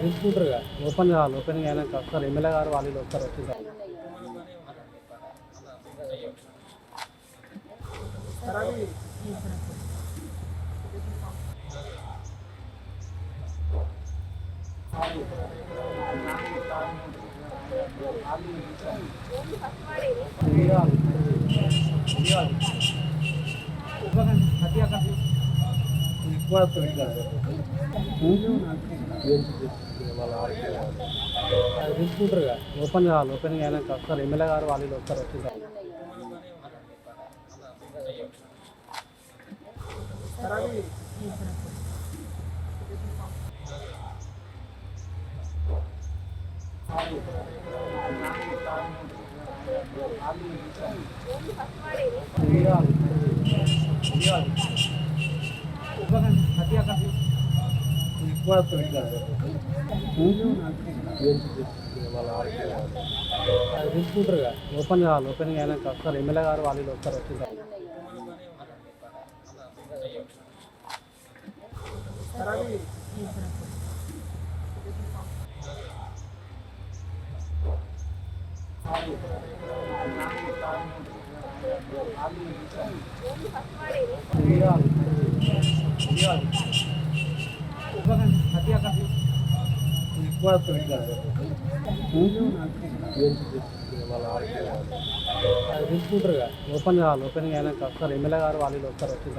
తీసుకుంటారు కదా, ఓపెన్ కావాలి. ఓపెన్ అయినాక వస్తారు ఎమ్మెల్యే గారు వాళ్ళు వీళ్ళు వస్తారు వచ్చిన తీసుకుంటారు కదా, ఓపెన్ కావాలి. ఓపెన్ అయినాక వస్తారు ఎమ్మెల్యే గారు వాళ్ళు వీళ్ళు వస్తారు వచ్చిన తీసుకుంటారు కదా, ఓపెన్ కావాలి. ఓపెన్ అయినాక వస్తారు ఎమ్మెల్యే గారు వాళ్ళు వీళ్ళు వస్తారు వచ్చిన తీసుకుంటారు కదా, ఓపెన్ కావాలి. ఓపెన్ అయినాక వస్తారు ఎమ్మెల్యే గారు వాళ్ళు వీళ్ళు వస్తారు వచ్చిన